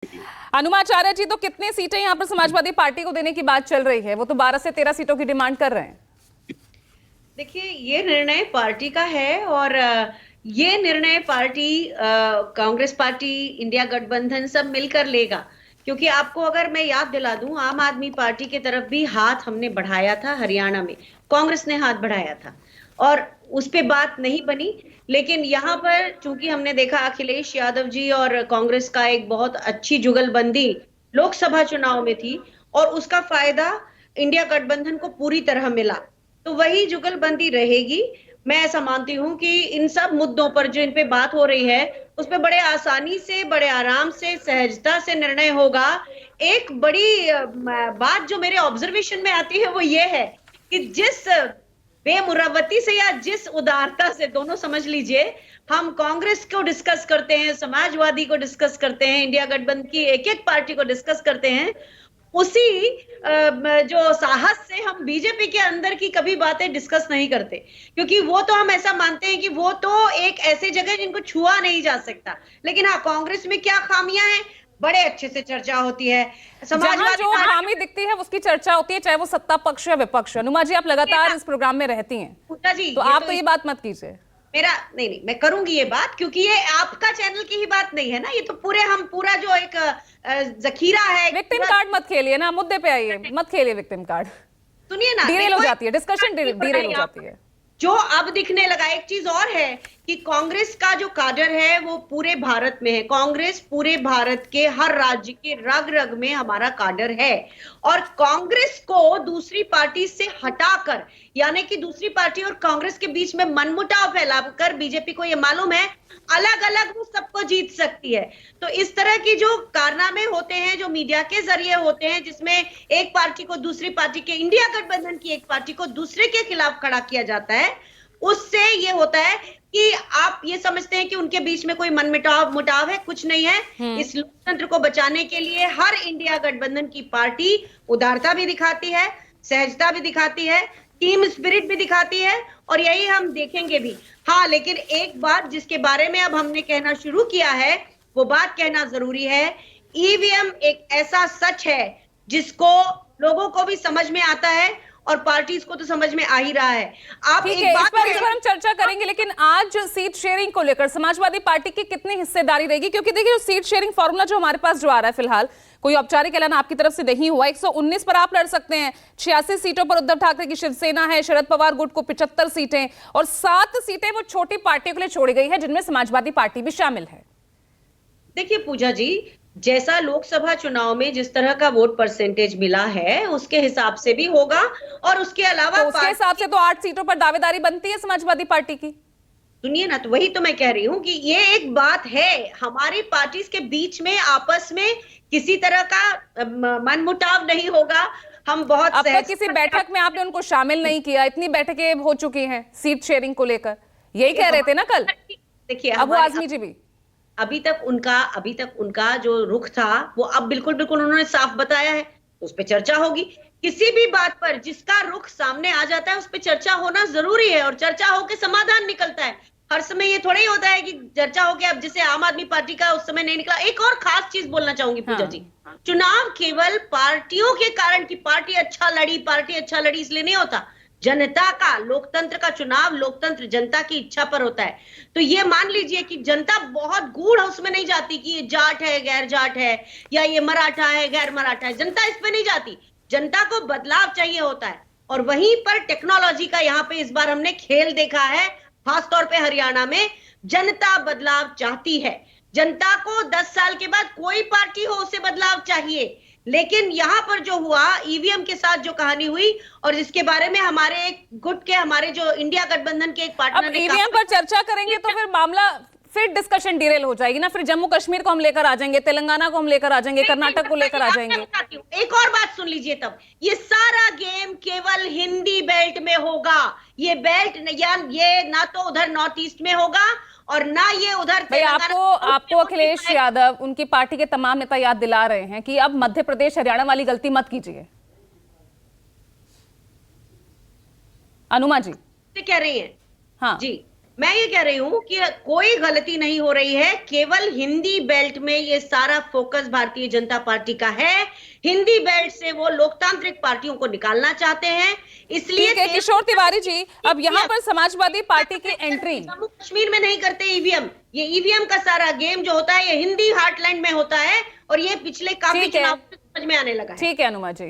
अनुमाचार्य जी, तो कितनी सीटें यहाँ पर समाजवादी पार्टी को देने की बात चल रही है? वो तो 12 से 13 सीटों की डिमांड कर रहे हैं। देखिए, ये निर्णय पार्टी का है और ये निर्णय पार्टी कांग्रेस पार्टी, इंडिया गठबंधन सब मिलकर लेगा। क्योंकि आपको अगर मैं याद दिला दूं, आम आदमी पार्टी के तरफ भी हाथ हमने बढ़ाया था। हरियाणा में कांग्रेस ने हाथ बढ़ाया था और उस पे बात नहीं बनी। लेकिन यहाँ पर चूंकि हमने देखा अखिलेश यादव जी और कांग्रेस का एक बहुत अच्छी जुगलबंदी लोकसभा चुनाव में थी और उसका फायदा इंडिया गठबंधन को पूरी तरह मिला। तो वही जुगलबंदी रहेगी। मैं ऐसा मानती हूं कि इन सब मुद्दों पर जो इन पे बात हो रही है, उस पे बड़े आसानी से, बड़े आराम से, सहजता से निर्णय होगा। एक बड़ी बात जो मेरे ऑब्जर्वेशन में आती है वो ये है कि जिस बेमुरवती से या जिस उदारता से, दोनों समझ लीजिए, हम कांग्रेस को डिस्कस करते हैं, समाजवादी को डिस्कस करते हैं, इंडिया गठबंधन की एक एक पार्टी को डिस्कस करते हैं, उसी जो साहस से हम बीजेपी के अंदर की कभी बातें डिस्कस नहीं करते। क्योंकि वो तो हम ऐसा मानते हैं कि वो तो एक ऐसी जगह जिनको छुआ नहीं जा सकता। लेकिन हाँ, कांग्रेस में क्या खामियां हैं, बड़े अच्छे से चर्चा होती है। जहां जो खामी दिखती है उसकी चर्चा होती है, चाहे वो सत्ता पक्ष या विपक्ष। अनुमा जी, आप लगातार इस प्रोग्राम में रहती हैं, पूजा जी, तो आप तो ये बात मत कीजिए। मेरा नहीं, मैं करूंगी ये बात, क्योंकि ये आपका चैनल की ही बात नहीं है ना। ये तो पूरा जो एक जखीरा है। विक्टिम कार्ड मत खेलिए ना, मुद्दे पे आइए, मत खेलिए विक्टिम कार्ड। सुनिए ना, डीरेल हो जाती है डिस्कशन, डीरेल हो जाती है। जो अब दिखने लगा, एक चीज और है कि कांग्रेस का जो काडर है वो पूरे भारत में है। कांग्रेस पूरे भारत के हर राज्य के रग रग में हमारा काडर है। और कांग्रेस को दूसरी पार्टी से हटाकर, यानी कि दूसरी पार्टी और कांग्रेस के बीच में मनमुटाव फैलाकर, बीजेपी को ये मालूम है अलग अलग वो सबको जीत सकती है। तो इस तरह की जो कारनामे होते हैं, जो मीडिया के जरिए होते हैं, जिसमें एक पार्टी को दूसरी पार्टी के, इंडिया गठबंधन की एक पार्टी को दूसरे के खिलाफ खड़ा किया जाता है, उससे ये होता है कि आप ये समझते हैं कि उनके बीच में कोई मुटाव है। कुछ नहीं है। इस लोकतंत्र को बचाने के लिए हर इंडिया गठबंधन की पार्टी उदारता भी दिखाती है, सहजता भी दिखाती है, टीम स्पिरिट भी दिखाती है, और यही हम देखेंगे भी। हाँ, लेकिन एक बात जिसके बारे में अब हमने कहना शुरू किया है, वो बात कहना जरूरी है। ईवीएम एक ऐसा सच है जिसको लोगों को भी समझ में आता है और पार्टीज को तो समझ में आ ही रहा है। आप ठीक एक है, बात इस पर हम चर्चा करेंगे, लेकिन आज सीट शेयरिंग को लेकर समाजवादी पार्टी की कितनी हिस्सेदारी रहेगी? क्योंकि देखिए, सीट शेयरिंग फॉर्मूला जो हमारे पास जो आ रहा है फिलहाल, कोई औपचारिक ऐलान आपकी तरफ से नहीं हुआ। 119 पर आप लड़ सकते हैं, 86 सीटों पर उद्धव ठाकरे की शिवसेना है, शरद पवार गुट को 75 सीटें और 7 सीटें वो छोटी पार्टियों के लिए छोड़ी गई है, जिनमें समाजवादी पार्टी भी शामिल है। देखिए पूजा जी, जैसा लोकसभा चुनाव में जिस तरह का वोट परसेंटेज मिला है, उसके हिसाब से भी होगा। और उसके अलावा तो उसके हिसाब से तो 8 सीटों पर दावेदारी बनती है समाजवादी पार्टी की। सुनिए ना, तो वही तो मैं कह रही हूं कि ये एक बात है, हमारी पार्टीज के बीच में आपस में किसी तरह का मनमुटाव नहीं होगा। हम बहुत अब तक किसी बैठक में आपने उनको शामिल नहीं किया, इतनी बैठकें हो चुकी हैं सीट शेयरिंग को लेकर, यही कह रहे थे ना कल देखिए अबू आजमी जी भी। अभी तक उनका जो रुख था वो अब बिल्कुल उन्होंने साफ बताया है, तो उस पर चर्चा होगी। किसी भी बात पर जिसका रुख सामने आ जाता है उस पर चर्चा होना जरूरी है, और चर्चा होकर समाधान निकलता है। हर समय ये थोड़ा ही होता है कि चर्चा हो गया। अब जैसे आम आदमी पार्टी का उस समय नहीं निकला। एक और खास चीज बोलना चाहूंगी पूजा जी, चुनाव केवल पार्टियों के कारण की पार्टी अच्छा लड़ी इसलिए नहीं होता। जनता का, लोकतंत्र का चुनाव, लोकतंत्र जनता की इच्छा पर होता है। तो ये मान लीजिए कि जनता बहुत गूढ़ उसमें नहीं जाती कि ये जाट है, गैर जाट है, या ये मराठा है, गैर मराठा है। जनता इस पे नहीं जाती। जनता को बदलाव चाहिए होता है, और वहीं पर टेक्नोलॉजी का यहाँ पे इस बार हमने खेल देखा है। खासतौर पे हरियाणा में जनता बदलाव चाहती है। जनता को 10 साल के बाद कोई पार्टी हो, उसे बदलाव चाहिए। लेकिन यहां पर जो हुआ, ईवीएम के साथ जो कहानी हुई, और जिसके बारे में हमारे एक गुट के, हमारे जो इंडिया गठबंधन के एक पार्टनर ने ईवीएम पर चर्चा करेंगे तो फिर मामला, फिर डिस्कशन डिरेल हो जाएगी ना। फिर जम्मू कश्मीर को हम लेकर आ जाएंगे, तेलंगाना को हम लेकर आ जाएंगे, कर्नाटक को लेकर आ जाएंगे। एक और बात सुन लीजिए, तब ये सारा गेम केवल हिंदी बेल्ट में होगा। ये बेल्ट ये ना तो उधर नॉर्थ ईस्ट में होगा और ना ये उधर। भाई, आपको अखिलेश यादव, उनकी पार्टी के तमाम नेता याद दिला रहे हैं कि अब मध्य प्रदेश हरियाणा वाली गलती मत कीजिए। अनुमा जी कह रही हैं। हाँ जी, मैं ये कह रही हूं कि कोई गलती नहीं हो रही है, केवल हिंदी बेल्ट में ये सारा फोकस भारतीय जनता पार्टी का है। हिंदी बेल्ट से वो लोकतांत्रिक पार्टियों को निकालना चाहते हैं, इसलिए ठीक है किशोर तिवारी जी, अब यहाँ पर समाजवादी पार्टी की एंट्री। जम्मू कश्मीर में नहीं करते ईवीएम। ये ईवीएम का सारा गेम जो होता है ये हिंदी हार्टलैंड में होता है, और ये पिछले काफी ठीक है। चुनाव में समझ में आने लगा है। ठीक है अनुमा जी।